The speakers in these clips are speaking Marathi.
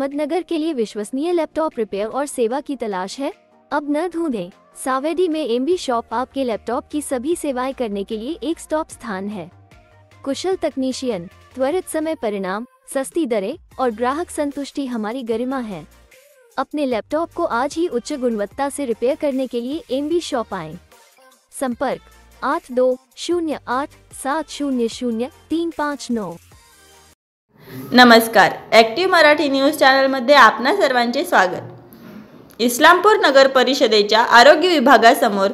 अहमदनगर के लिए विश्वसनीय लैपटॉप रिपेयर और सेवा की तलाश है? अब न ढूंढें। सावेडी में एमबी शॉप आपके लैपटॉप की सभी सेवाएं करने के लिए एक स्टॉप स्थान है। कुशल तकनीशियन, त्वरित समय परिणाम, सस्ती दरें और ग्राहक संतुष्टि हमारी गरिमा है। अपने लैपटॉप को आज ही उच्च गुणवत्ता से रिपेयर करने के लिए एमबी शॉप आएं। संपर्क 8208700359। नमस्कार, ॲक्टिव्ह मराठी न्यूज चॅनलमध्ये आपणा सर्वांचे स्वागत। इस्लामपूर नगर परिषदेच्या आरोग्य विभागासमोर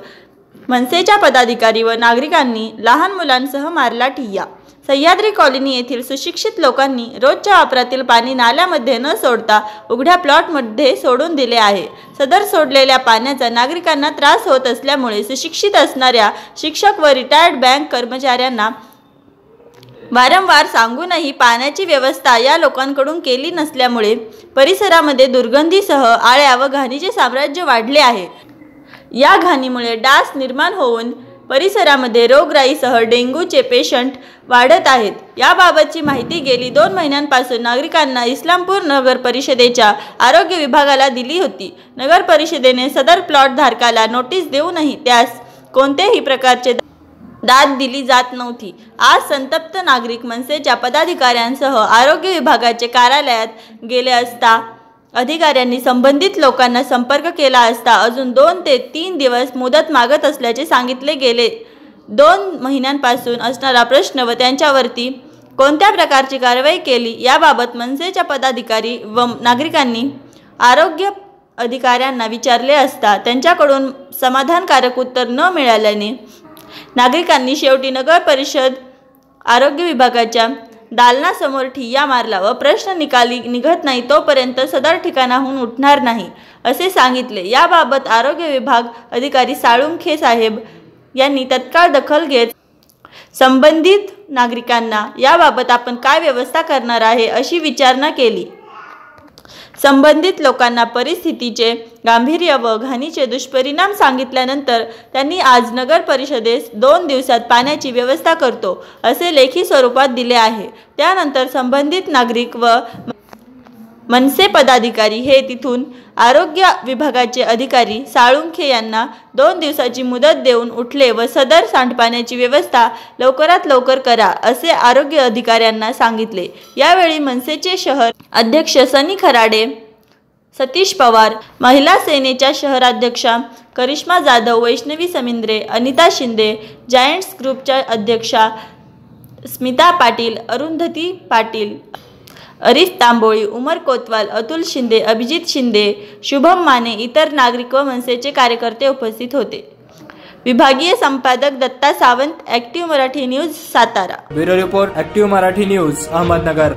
मनसेच्या पदाधिकारी व नागरिकांनी लहान मुलांसह मारला ठिय्या। सह्याद्री कॉलनी येथील सुशिक्षित लोकांनी रोजच्या वापरातील पाणी नाल्यामध्ये न सोडता उघड्या प्लॉटमध्ये सोडून दिले आहे। सदर सोडलेल्या पाण्याचा नागरिकांना त्रास होत असल्यामुळे सुशिक्षित असणाऱ्या शिक्षक व रिटायर्ड बँक कर्मचाऱ्यांना वारंवार सांगूनही पाण्याची व्यवस्था या लोकांकडून केली नसल्यामुळे परिसरामध्ये दुर्गंधीसह आळ्या व घाणीचे साम्राज्य वाढले आहे। या घाणीमुळे डास निर्माण होऊन परिसरामध्ये रोगराईसह डेंग्यूचे पेशंट वाढत आहेत। याबाबतची माहिती गेली 2 महिन्यांपासून नागरिकांना इस्लामपूर नगर परिषदेच्या आरोग्य विभागाला दिली होती। नगर परिषदेने सदर प्लॉट धारकाला नोटीस देऊनही त्यास कोणत्याही प्रकारचे दाद दिली जात नव्हती। आज संतप्त नागरिक मनसेच्या पदाधिकाऱ्यांसह आरोग्य विभागाचे कार्यालयात गेले असता अधिकाऱ्यांनी संबंधित लोकांना संपर्क केला असता अजून 2 ते 3 दिवस मुदत मागत असल्याचे सांगितले गेले। 2 महिन्यांपासून असणारा प्रश्न व त्यांच्यावरती कोणत्या प्रकारची कारवाई केली याबाबत मनसेच्या पदाधिकारी व नागरिकांनी आरोग्य अधिकाऱ्यांना विचारले असता त्यांच्याकडून समाधानकारक उत्तर न मिळाल्याने नागरिकांनी शेवटी नगर परिषद आरोग्य विभागाच्या दालनासमोर ठिय्या मारला व प्रश्न निकाली निघत नाही तोपर्यंत सदर ठिकाणाहून उठणार नाही असे सांगितले। याबाबत आरोग्य विभाग अधिकारी साळुंखे साहेब यांनी तत्काळ दखल घेत संबंधित नागरिकांना याबाबत आपण काय व्यवस्था करणार आहे अशी विचारणा केली। संबंधित लोकांना परिस्थितीचे गांभीर्य व घाणीचे दुष्परिणाम सांगितल्यानंतर त्यांनी आज नगर परिषदेस 2 दिवसात पाण्याची व्यवस्था करतो असे लेखी स्वरूपात दिले आहे। त्यानंतर संबंधित नागरिक व मनसे पदाधिकारी हे तिथून आरोग्य विभागाचे अधिकारी साळुंखे यांना 2 दिवसाची मुदत देऊन उठले व सदर सांडपाण्याची व्यवस्था लवकरात लवकर करा असे आरोग्य अधिकाऱ्यांना सांगितले। यावेळी मनसेचे शहर अध्यक्ष सनी खराडे, सतीश पवार, महिला सेनेच्या शहराध्यक्षा करिश्मा जाधव, वैष्णवी समिंद्रे, अनिता शिंदे, जायंट्स ग्रुपच्या अध्यक्षा स्मिता पाटील, अरुंधती पाटील, अरिफ तांबोळी, उमर कोतवाल, अतुल शिंदे, अभिजित शिंदे, शुभम माने इतर नागरिक व मनसेचे कार्यकर्ते उपस्थित होते। विभागीय संपादक Datta Sawant, active Marathi news, Satara. Bureau report, active Marathi news, Ahmednagar.